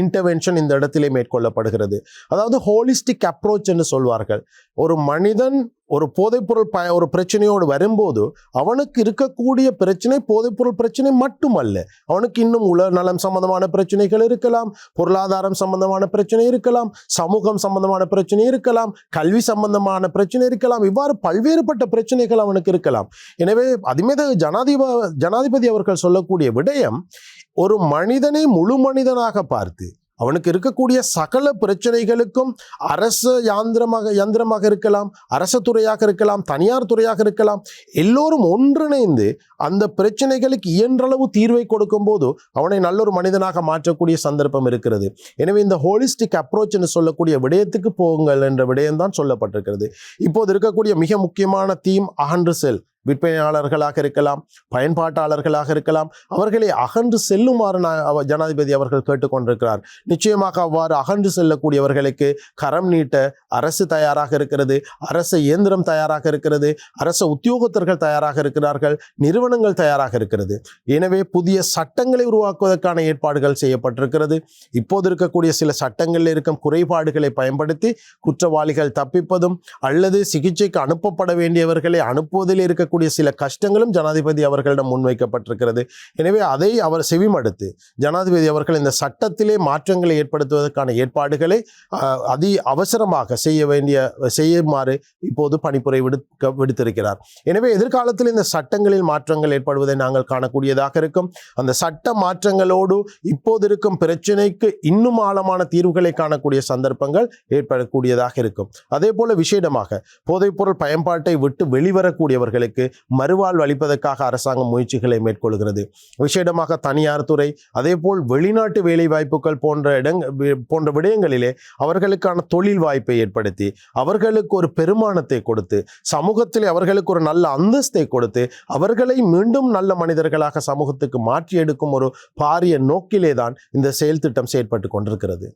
இன்டர்வென்ஷன் இந்த இடத்திலே மேற்கொள்ளப்படுகிறது. அதாவது ஹோலிஸ்டிக் அப்ரோச் என்று சொல்வார்கள். ஒரு மனிதன் ஒரு போதைப்பொருள் ஒரு பிரச்சனையோடு வரும்போது அவனுக்கு இருக்கக்கூடிய பிரச்சனை போதைப்பொருள் பிரச்சனை மட்டுமல்ல, அவனுக்கு இன்னும் உடல்நலம் சம்பந்தமான பிரச்சனைகள் இருக்கலாம், பொருளாதாரம் சம்பந்தமான பிரச்சனை இருக்கலாம், சமூகம் சம்பந்தமான பிரச்சனை இருக்கலாம், கல்வி சம்பந்தமான பிரச்சனை இருக்கலாம், இவ்வாறு பல்வேறுபட்ட பிரச்சனைகள் அவனுக்கு இருக்கலாம். எனவே அதுமீது ஜனாதிபதி அவர்கள் சொல்லக்கூடிய விடயம், ஒரு மனிதனை முழு மனிதனாக பார்த்து அவனுக்கு இருக்கக்கூடிய சகல பிரச்சனைகளுக்கும் அரசு யந்திரமாக இருக்கலாம், அரசு துறையாக இருக்கலாம், தனியார் துறையாக இருக்கலாம், எல்லோரும் ஒன்றிணைந்து அந்த பிரச்சனைகளுக்கு இயன்றளவு தீர்வை கொடுக்கும் போது அவனை நல்லொரு மனிதனாக மாற்றக்கூடிய சந்தர்ப்பம் இருக்கிறது. எனவே இந்த ஹோலிஸ்டிக் அப்ரோச் என்று சொல்லக்கூடிய விடயத்துக்கு போங்கள் என்ற விடயம்தான் சொல்லப்பட்டிருக்கிறது. இப்போது இருக்கக்கூடிய மிக முக்கியமான தீம் அகன்று செல். விற்பனையாளர்களாக இருக்கலாம், பயன்பாட்டாளர்களாக இருக்கலாம், அவர்களை அகன்று செல்லுமாறு ஜனாதிபதி அவர்கள் கேட்டுக்கொண்டிருக்கிறார். நிச்சயமாக அவ்வாறு அகன்று செல்லக்கூடியவர்களுக்கு கரம் நீட்ட அரசு தயாராக இருக்கிறது, அரசு இயந்திரம் தயாராக இருக்கிறது, அரசு உத்தியோகத்தர்கள் தயாராக இருக்கிறார்கள், நிறுவனங்கள் தயாராக இருக்கிறது. எனவே புதிய சட்டங்களை உருவாக்குவதற்கான ஏற்பாடுகள் செய்யப்பட்டிருக்கிறது. இப்போது இருக்கக்கூடிய சில சட்டங்களில் இருக்கும் குறைபாடுகளை பயன்படுத்தி குற்றவாளிகள் தப்பிப்பதும் அல்லது சிகிச்சைக்கு அனுப்பப்பட வேண்டியவர்களை அனுப்புவதில் இருக்கக்கூடிய சில கஷ்டங்களும் ஜனாதிபதி அவர்களிடம் முன்வைக்கப்பட்டிருக்கிறது. எனவே அதை அவர் செவிமடுத்து ஜனாதிபதி அவர்கள் இந்த சட்டத்திலே மாற்றங்களை ஏற்படுத்துவதற்கான ஏற்பாடுகளை அவசரமாக செய்யுமாறு இப்போது பணிப்புரை விடுத்திருக்கிறார். எனவே எதிர்காலத்தில் இந்த சட்டங்களில் மாற்றங்கள் ஏற்படுவதை நாங்கள் காணக்கூடியதாக இருக்கும். அந்த சட்ட மாற்றங்களோடு இப்போது இருக்கும் பிரச்சனைக்கு இன்னும் ஆழமான தீர்வுகளை காணக்கூடிய சந்தர்ப்பங்கள் ஏற்படக்கூடியதாக இருக்கும். அதே போல விசேடமாக போதைப்பொருள் பயன்பாட்டை விட்டு வெளிவரக்கூடியவர்களுக்கு மறுவாழ்வு அளிப்பதற்காக அரசாங்கம் முயற்சிகளை மேற்கொள்கிறது. விசேடமாக தனியார் துறை, அதே போல் வெளிநாட்டு வேலை வாய்ப்புகள் போன்ற விடயங்களிலே அவர்களுக்கான தொழில் வாய்ப்பை ஏற்படுத்தி அவர்களுக்கு ஒரு பெருமானத்தை கொடுத்து சமூகத்திலே அவர்களுக்கு ஒரு நல்ல அந்தஸ்தை கொடுத்து அவர்களை மீண்டும் நல்ல மனிதர்களாக சமூகத்துக்கு மாற்றி எடுக்கும் ஒரு பாரிய நோக்கிலே தான் இந்த செயல் திட்டம் செயற்பட்டு கொண்டிருக்கிறது.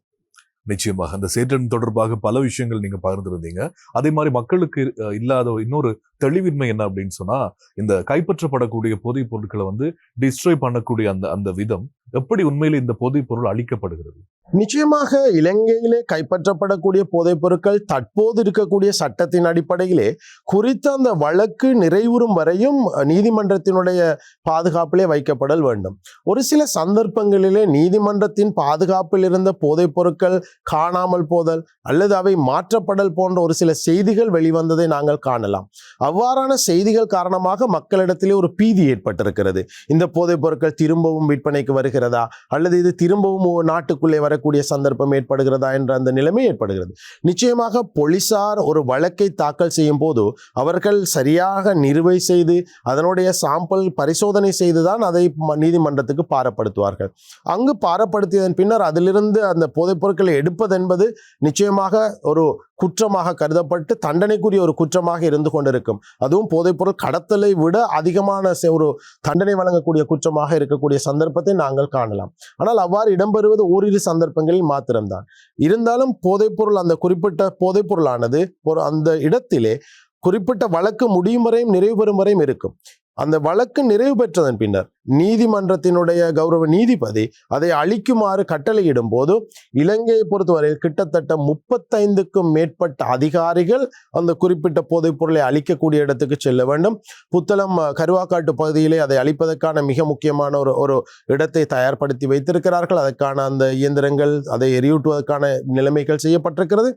நிச்சயமாக அந்த செயற்திட்டம் தொடர்பாக பல விஷயங்கள் நீங்க பகிர்ந்திருந்தீங்க. அதே மாதிரி மக்களுக்கு இல்லாத இன்னொரு தெளிவின்மை என்ன அப்படின்னு சொன்னா, இந்த கைப்பற்றப்படக்கூடிய போதைப் பொருட்களை டிஸ்ட்ராய் பண்ணக்கூடிய அந்த விதம் எப்படி உண்மையிலே இந்த போதைப் பொருள் அளிக்கப்படுகிறது? நிச்சயமாக இலங்கையிலே கைப்பற்றப்படக்கூடிய போதைப் பொருட்கள் தற்போது இருக்கக்கூடிய சட்டத்தின் அடிப்படையிலே குறித்த அந்த வழக்கு நிறைவுறும் வரையும் நீதிமன்றத்தினுடைய பாதுகாப்பிலே வைக்கப்படல் வேண்டும். ஒரு சில சந்தர்ப்பங்களிலே நீதிமன்றத்தின் பாதுகாப்பில் இருந்த போதைப் பொருட்கள் காணாமல் போதல் அல்லது அவை மாற்றப்படல் போன்ற ஒரு சில செய்திகள் வெளிவந்ததை நாங்கள் காணலாம். அவ்வாறான செய்திகள் காரணமாக மக்களிடத்திலே ஒரு பீதி ஏற்பட்டிருக்கிறது. இந்த போதைப் பொருட்கள் திரும்பவும் விற்பனைக்கு வருகிறதா அல்லது இது திரும்பவும் நாட்டுக்குள்ளே வரக்கூடிய சந்தர்ப்பம் ஏற்படுகிறதா என்ற அந்த நிலைமை ஏற்படுகிறது. நிச்சயமாக போலீசார் ஒரு வழக்கை தாக்கல் செய்யும் போது அவர்கள் சரியாக நிறுவை செய்து அதனுடைய சாம்பிள் பரிசோதனை செய்துதான் அதை நீதிமன்றத்துக்கு பாரப்படுத்துவார்கள். அங்கு பாரப்படுத்தியதன் பின்னர் அதிலிருந்து அந்த போதைப் பொருட்களை எடுப்பது என்பது நிச்சயமாக ஒரு குற்றமாக கருதப்பட்டு தண்டனைக்குரிய ஒரு குற்றமாக இருந்து கொண்டிருக்கும். அதுவும் போதைப்பொருள் கடத்தலை விட அதிகமான ஒரு தண்டனை வழங்கக்கூடிய குற்றமாக இருக்கக்கூடிய சந்தர்ப்பத்தை நாங்கள் காணலாம். ஆனால் அவ்வாறு இடம்பெறுவது ஓரிரு சந்தர்ப்பங்களில் மாத்திரம்தான். இருந்தாலும் போதைப்பொருள் அந்த குறிப்பிட்ட போதைப்பொருளானது அந்த இடத்திலே குறிப்பிட்ட வழக்கு முடியும் வரையும் நிறைவு பெறும் வரையும் இருக்கும். அந்த வழக்கு நிறைவு பெற்றதன் பின்னர் நீதிமன்றத்தினுடைய கௌரவ நீதிபதி அதை அளிக்குமாறு கட்டளையிடும் போது இலங்கையை பொறுத்தவரையில் கிட்டத்தட்ட 35க்கும் மேற்பட்ட அதிகாரிகள் அந்த குறிப்பிட்ட போதைப் பொருளை அளிக்கக்கூடிய இடத்துக்கு செல்ல வேண்டும். புத்தளம் கருவாக்காட்டு பகுதியிலே அதை அளிப்பதற்கான மிக முக்கியமான ஒரு இடத்தை தயார்படுத்தி வைத்திருக்கிறார்கள். அதற்கான அந்த இயந்திரங்கள் அதை எரியூட்டுவதற்கான நிலைமைகள் செய்யப்பட்டிருக்கிறது.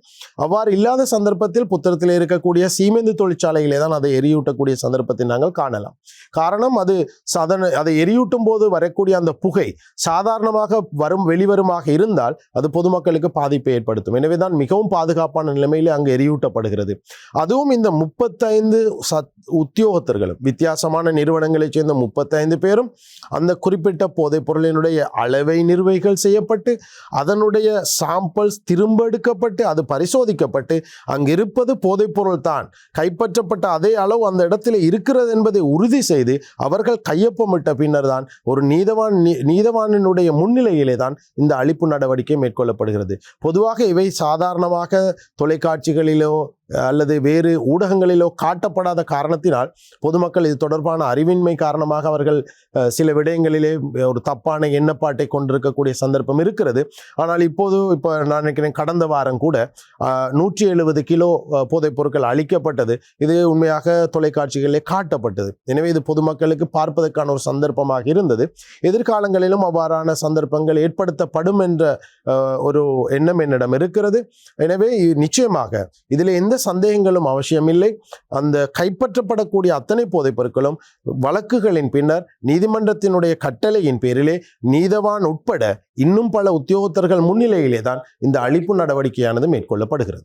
அவ்வாறு இல்லாத சந்தர்ப்பத்தில் புத்தளத்தில் இருக்கக்கூடிய சீமெந்து தொழிற்சாலையிலே தான் அதை எரியூட்டக்கூடிய சந்தர்ப்பத்தை நாங்கள் காணலாம். காரணம் அதை எரியூட்டும் போது வரக்கூடிய அந்த புகை சாதாரணமாக வெளிவருமாக இருந்தால் அது பொதுமக்களுக்கு பாதிப்பை ஏற்படுத்தும். எனவேதான் மிகவும் பாதுகாப்பான நிலைமையிலே அங்கு எரியூட்டப்படுகிறது. அதுவும் இந்த 35 உத்தியோகத்தர்களும் வித்தியாசமான நிறுவனங்களைச் சேர்ந்த 35 பேரும் அந்த குறிப்பிட்ட போதைப் பொருளினுடைய அளவை நிர்வகிகள் செய்யப்பட்டு அதனுடைய சாம்பிள்ஸ் திரும்ப எடுக்கப்பட்டு அது பரிசோதிக்கப்பட்டு அங்கிருப்பது போதைப் பொருள் தான், கைப்பற்றப்பட்ட அதே அளவு அந்த இடத்துல இருக்கிறது என்பதை உறுதி செய்து அவர்கள் கையொப்பமிட்ட பின்னர் தான் ஒரு நீதவானினுடைய முன்னிலையிலே தான் இந்த அழிப்பு நடவடிக்கை மேற்கொள்ளப்படுகிறது. பொதுவாக இவை சாதாரணமாக தொலைக்காட்சிகளிலோ அல்லது வேறு ஊடகங்களிலோ காட்டப்படாத காரணத்தினால் பொதுமக்கள் இது தொடர்பான அறிவின்மை காரணமாக அவர்கள் சில விடயங்களிலே ஒரு தப்பான எண்ணப்பாட்டை கொண்டிருக்கக்கூடிய சந்தர்ப்பம் இருக்கிறது. ஆனால் இப்போ நான் நினைக்கிறேன் கடந்த வாரம் கூட 170 கிலோ போதைப் பொருட்கள் அளிக்கப்பட்டது. இது உண்மையாக தொலைக்காட்சிகளிலே காட்டப்பட்டது. எனவே இது பொதுமக்களுக்கு பார்ப்பதற்கான ஒரு சந்தர்ப்பமாக இருந்தது. எதிர்காலங்களிலும் அவ்வாறான சந்தர்ப்பங்கள் ஏற்படுத்தப்படும் என்ற ஒரு எண்ணம் என்னிடம் இருக்கிறது. எனவே நிச்சயமாக இதில் எந்த சந்தேகங்களும் அவசியமில்லை. அந்த கைப்பற்றப்படக்கூடிய அத்தனை போதைப் பொருட்களும் வழக்குகளின் பின்னர் நீதிமன்றத்தினுடைய கட்டளையின் பேரிலே நீதவான் உட்பட இன்னும் பல உத்தியோகத்தர்கள் முன்னிலையிலே தான் இந்த அழிப்பு நடவடிக்கையானது மேற்கொள்ளப்படுகிறது.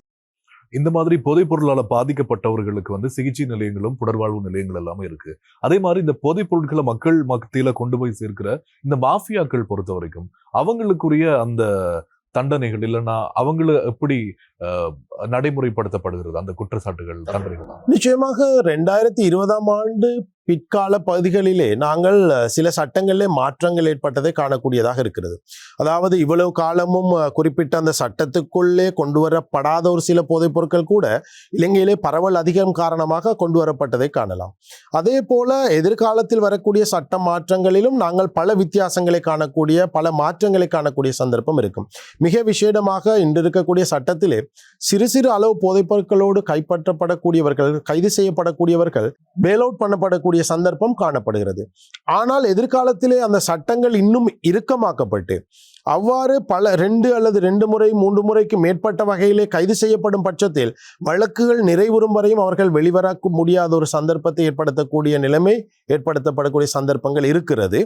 இந்த மாதிரி போதைப் பொருளால பாதிக்கப்பட்டவர்களுக்கு சிகிச்சை நிலையங்களும் புனர்வாழ்வு நிலையங்கள் எல்லாமே இருக்கு. அதே மாதிரி இந்த போதைப் பொருட்களை மக்கள் மத்தியில கொண்டு போய் சேர்க்கிற இந்த மாஃபியாக்கள் பொறுத்த வரைக்கும் அவங்களுக்குரிய அந்த தண்டனைகள் இல்லைன்னா அவங்கள எப்படி நடைமுறைப்படுத்தப்படுகிறது அந்த குற்றச்சாட்டுகள் தண்டனைகள்? நிச்சயமாக 2020ஆம் ஆண்டு பிற்கால பகுதிகளிலே நாங்கள் சில சட்டங்களிலே மாற்றங்கள் ஏற்பட்டதை காணக்கூடியதாக இருக்கிறது. அதாவது இவ்வளவு காலமும் குறிப்பிட்ட அந்த சட்டத்துக்குள்ளே கொண்டு வரப்படாத ஒரு சில போதைப் பொருட்கள் கூட இலங்கையிலே பரவல் அதிகம் காரணமாக கொண்டு வரப்பட்டதை காணலாம். அதே போல எதிர்காலத்தில் வரக்கூடிய சட்ட மாற்றங்களிலும் நாங்கள் பல வித்தியாசங்களை காணக்கூடிய பல மாற்றங்களை காணக்கூடிய சந்தர்ப்பம் இருக்கும். மிக விசேடமாக இன்று இருக்கக்கூடிய சட்டத்திலே சிறு சிறு அளவு போதைப் பொருட்களோடு கைப்பற்றப்படக்கூடியவர்கள் கைது செய்யப்படக்கூடியவர்கள் பேல் அவுட் பண்ணப்படக்கூடிய சந்தர்ப்பம் காணப்படுகிறது. ஆனால் எதிர்காலத்திலே அந்த சட்டங்கள் இன்னும் இறுக்கமாக்கப்பட்டு அவ்வாறு பல 2 அல்லது 2 முறை 3 முறைக்கு மேற்பட்ட வகையிலே கைது செய்யப்படும் பட்சத்தில் வழக்குகள் நிறைவுறும் வரையும் அவர்கள் வெளிவர முடியாத ஒரு சந்தர்ப்பத்தை ஏற்படுத்தக்கூடிய நிலைமை ஏற்படுத்தப்படக்கூடிய சந்தர்ப்பங்கள் இருக்கிறது.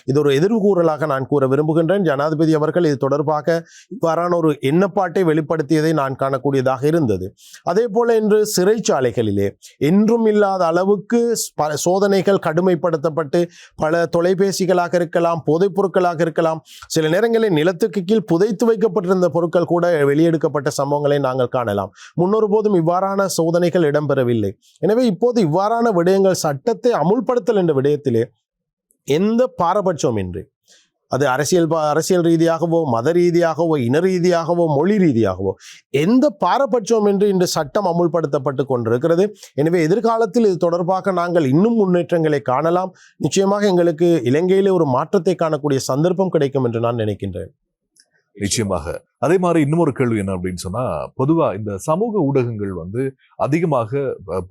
இது ஒரு எதிர்கூறலாக நான் கூற விரும்புகின்றேன். ஜனாதிபதி அவர்கள் இது தொடர்பாக இவ்வாறான ஒரு எண்ணப்பாட்டை வெளிப்படுத்தியதை நான் காணக்கூடியதாக இருந்தது. அதே போல இன்று சிறைச்சாலைகளிலே என்றும் இல்லாத அளவுக்கு சோதனைகள் கடுமைப்படுத்தப்பட்டு பல தொலைபேசிகளாக இருக்கலாம், போதைப் பொருட்களாக இருக்கலாம், சில நேரங்களில் நிலத்துக்கு கீழ் புதைத்து வைக்கப்பட்டிருந்த பொருட்கள் கூட வெளியெடுக்கப்பட்ட சம்பவங்களை நாங்கள் காணலாம். முன்னொரு போதும் இவ்வாறான சோதனைகள் இடம்பெறவில்லை. எனவே இப்போது இவ்வாறான விடயங்கள் சட்டத்தை அமுல்படுத்தல் என்ற விடயத்திலே எந்த பாரபட்சமின்றி அது அரசியல் ரீதியாகவோ மத ரீதியாகவோ இன ரீதியாகவோ மொழி ரீதியாகவோ எந்த பாரபட்சமின்றி இன்று சட்டம் அமுல்படுத்தப்பட்டு கொண்டிருக்கிறது. எனவே எதிர்காலத்தில் இது தொடர்பாக நாங்கள் இன்னும் முன்னேற்றங்களை காணலாம். நிச்சயமாக எங்களுக்கு இலங்கையிலே ஒரு மாற்றத்தை காணக்கூடிய சந்தர்ப்பம் கிடைக்கும் என்று நான் நினைக்கின்றேன். நிச்சயமாக. அதே மாதிரி இன்னொரு கேள்வி என்ன அப்படின்னு சொன்னா, பொதுவா இந்த சமூக ஊடகங்கள் அதிகமாக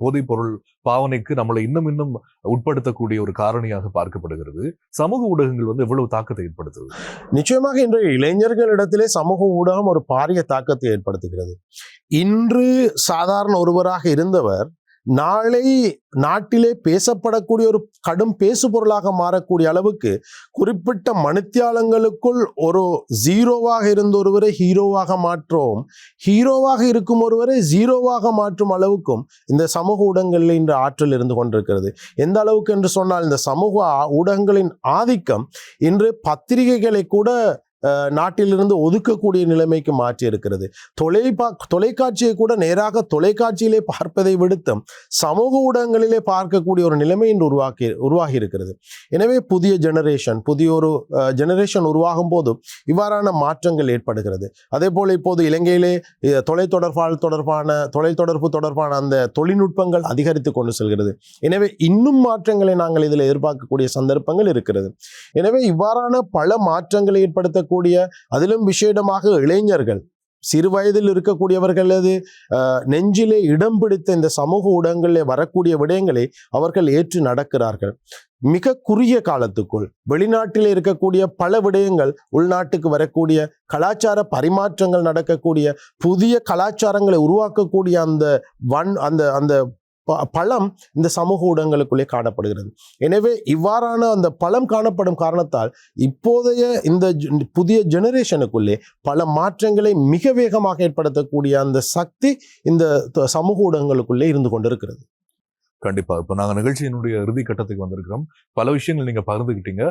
போதைப் பொருள் பாவனைக்கு நம்மளை இன்னும் உட்படுத்தக்கூடிய ஒரு காரணியாக பார்க்கப்படுகிறது. சமூக ஊடகங்கள் எவ்வளவு தாக்கத்தை ஏற்படுத்துது? நிச்சயமாக இன்றைய இளைஞர்களிடத்திலே சமூக ஊடகம் ஒரு பாரிய தாக்கத்தை ஏற்படுத்துகிறது. இன்று சாதாரண ஒருவராக இருந்தவர் நாளை நாட்டிலே பேசப்படக்கூடிய ஒரு கடும் பேசு பொருளாக மாறக்கூடிய அளவுக்கு குறிப்பிட்ட மணித்தியாலங்களுக்குள் ஒரு ஜீரோவாக இருந்த ஒருவரை ஹீரோவாக மாற்றோம், ஹீரோவாக இருக்கும் ஒருவரை ஜீரோவாக மாற்றும் அளவுக்கும் இந்த சமூக ஊடகங்களில் இன்று ஆற்றல் இருந்து கொண்டிருக்கிறது. எந்த அளவுக்கு என்று சொன்னால் இந்த சமூக ஊடகங்களின் ஆதிக்கம் இன்று பத்திரிகைகளை கூட நாட்டிலிருந்து ஒதுக்கக்கூடிய நிலைமைக்கு மாற்றி இருக்கிறது. தொலைக்காட்சியை கூட நேராக தொலைக்காட்சியிலே பார்ப்பதை விடுத்தும் சமூக ஊடகங்களிலே பார்க்கக்கூடிய ஒரு நிலைமை இன்று உருவாகி இருக்கிறது. எனவே புதிய ஒரு ஜெனரேஷன் உருவாகும் போது இவ்வாறான மாற்றங்கள் ஏற்படுகிறது. அதே போல இப்போது இலங்கையிலே தொலைத்தொடர்பு தொடர்பான அந்த தொழில்நுட்பங்கள் அதிகரித்து கொண்டு செல்கிறது. எனவே இன்னும் மாற்றங்களை நாங்கள் இதில் எதிர்பார்க்கக்கூடிய சந்தர்ப்பங்கள் இருக்கிறது. எனவே இவ்வாறான பல மாற்றங்களை ஏற்படுத்த அதிலும் விசேடமாக இளைஞர்கள் சிறு வயதில் இருக்கக்கூடியவர்களது நெஞ்சிலே இடம் பிடித்த இந்த சமூக ஊடகங்களில் வரக்கூடிய விடயங்களை அவர்கள் ஏற்று நடக்கிறார்கள். மிக குறுகிய காலத்துக்குள் வெளிநாட்டில் இருக்கக்கூடிய பல விடயங்கள் உள்நாட்டுக்கு வரக்கூடிய கலாச்சார பரிமாற்றங்கள் நடக்கக்கூடிய புதிய கலாச்சாரங்களை உருவாக்கக்கூடிய அந்த பலம் இந்த சமூக ஊடகங்களுக்குள்ளே காணப்படுகிறது. எனவே இவ்வாறான அந்த பலம் காணப்படும் காரணத்தால் இப்போதைய இந்த புதிய ஜெனரேஷனுக்குள்ளே பல மாற்றங்களை மிக வேகமாக ஏற்படுத்தக்கூடிய அந்த சக்தி இந்த சமூக ஊடகங்களுக்குள்ளே இருந்து கொண்டிருக்கிறது. கண்டிப்பா. இப்ப நாங்க நிகழ்ச்சியினுடைய இறுதி கட்டத்துக்கு வந்திருக்கிறோம். பல விஷயங்கள் நீங்க பகிர்ந்துக்கிட்டீங்க.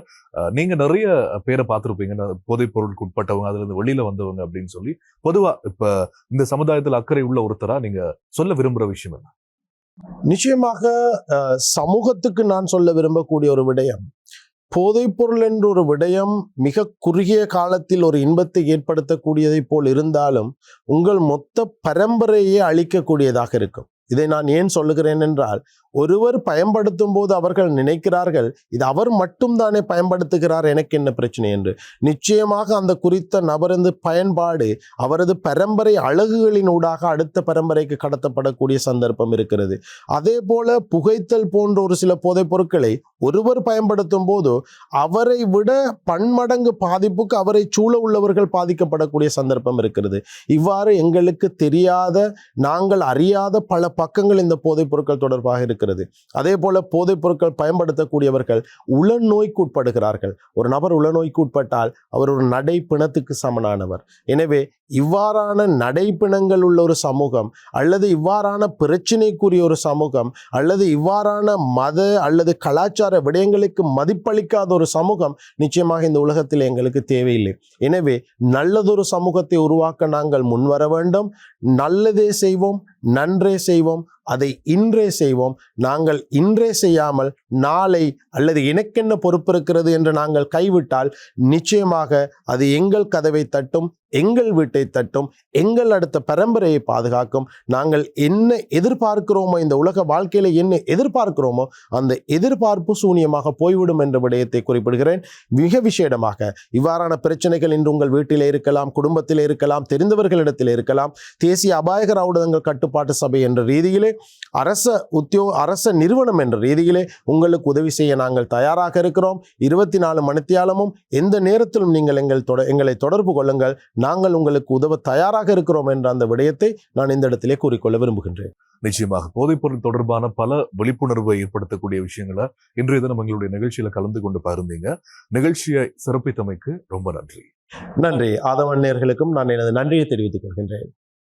நீங்க நிறைய பேரை பார்த்திருப்பீங்க, போதைப் பொருளுக்கு உட்பட்டவங்க, அதுல இருந்து வெளியில வந்தவங்க அப்படின்னு சொல்லி. பொதுவா இப்ப இந்த சமுதாயத்தில் அக்கறை உள்ள ஒருத்தரா நீங்க சொல்ல விரும்புற விஷயம் என்ன? நிச்சயமாக சமூகத்துக்கு நான் சொல்ல விரும்பக்கூடிய ஒரு விடயம், போதைப்பொருள் என்ற ஒரு விடயம் மிக குறுகிய காலத்தில் ஒரு இன்பத்தை ஏற்படுத்தக்கூடியதை போல் இருந்தாலும் உங்கள் மொத்த பரம்பரையே அழிக்கக்கூடியதாக இருக்கும். இதை நான் ஏன் சொல்லுகிறேன் என்றால், ஒருவர் பயன்படுத்தும் போது அவர்கள் நினைக்கிறார்கள் இது அவர் மட்டும்தானே பயன்படுத்துகிறார், எனக்கு என்ன பிரச்சனை என்று. நிச்சயமாக அந்த குறித்த நபரது பயன்பாடு அவரது பரம்பரை அழகுகளின் ஊடாக அடுத்த பரம்பரைக்கு கடத்தப்படக்கூடிய சந்தர்ப்பம் இருக்கிறது. அதே போல புகைத்தல் போன்ற ஒரு சில போதைப் பொருட்களை ஒருவர் பயன்படுத்தும் போது அவரை விட பன்மடங்கு பாதிப்புக்கு அவரை சூழ உள்ளவர்கள் பாதிக்கப்படக்கூடிய சந்தர்ப்பம் இருக்கிறது. இவ்வாறு எங்களுக்கு தெரியாத, நாங்கள் அறியாத பல பக்கங்கள் இந்த போதைப் பொருட்கள் தொடர்பாக இருக்கிறது. அதே போல போதைப் பொருட்கள் பயன்படுத்தக்கூடியவர்கள் உளநோய்க்கு உட்படுகிறார்கள். ஒரு நபர் உளநோய்க்கு உட்பட்டால் அவர் ஒரு நடைப்பிணத்துக்கு சமனானவர். எனவே இவ்வாறான நடைப்பிணங்கள் உள்ள ஒரு சமூகம், அல்லது இவ்வாறான பிரச்சினைக்குரிய ஒரு சமூகம், அல்லது இவ்வாறான மத அல்லது கலாச்சார விடயங்களுக்கு மதிப்பளிக்காத ஒரு சமூகம் நிச்சயமாக இந்த உலகத்தில் எங்களுக்கு தேவையில்லை. எனவே நல்லதொரு சமூகத்தை உருவாக்க நாங்கள் முன்வர வேண்டும். நல்லதே செய்வோம், நன்றே செய்வோம், அதை இன்றே செய்வோம். நாங்கள் இன்றே செய்யாமல் நாளை அல்லது எனக்கென்ன பொறுப்பு இருக்கிறது என்று நாங்கள் கைவிட்டால் நிச்சயமாக அது எங்கள் கதவை தட்டும், எங்கள் வீட்டை தட்டும், எங்கள் அடுத்த பரம்பரையை பாதுகாக்கும். நாங்கள் என்ன எதிர்பார்க்கிறோமோ, இந்த உலக வாழ்க்கையில என்ன எதிர்பார்க்கிறோமோ அந்த எதிர்பார்ப்பு சூனியமாக போய்விடும் என்ற விடயத்தை குறிப்பிடுகிறேன். மிக விசேடமாக இவ்வாறான பிரச்சனைகள் இன்று உங்கள் வீட்டிலே இருக்கலாம், குடும்பத்திலே இருக்கலாம், தெரிந்தவர்களிடத்திலே இருக்கலாம். தேசிய அபாயகர ஊடகங்கள் கட்டுப்பாட்டு சபை என்ற ரீதியிலே, அரச நிறுவனம் என்ற ரீதியிலே உங்களுக்கு உதவி செய்ய நாங்கள் தயாராக இருக்கிறோம். 24 மணித்தியாலமும் எந்த நேரத்திலும் நீங்கள் எங்களை தொடர்பு கொள்ளுங்கள். நாங்கள் உங்களுக்கு உதவ தயாராக இருக்கிறோம் என்ற அந்த விடயத்தை நான் இந்த இடத்திலே கூறிக்கொள்ள விரும்புகின்றேன். நிச்சயமாக போதைப்பொருள் தொடர்பான பல விழிப்புணர்வை ஏற்படுத்தக்கூடிய விஷயங்களை இன்றைய தினம் எங்களுடைய நிகழ்ச்சியில கலந்து கொண்டு பகிர்ந்தீங்க. நிகழ்ச்சியை சிறப்பித்தமைக்கு ரொம்ப நன்றி. நன்றி. ஆதவன் நேயர்களுக்கும் நான் எனது நன்றியை தெரிவித்துக் கொள்கின்றேன்.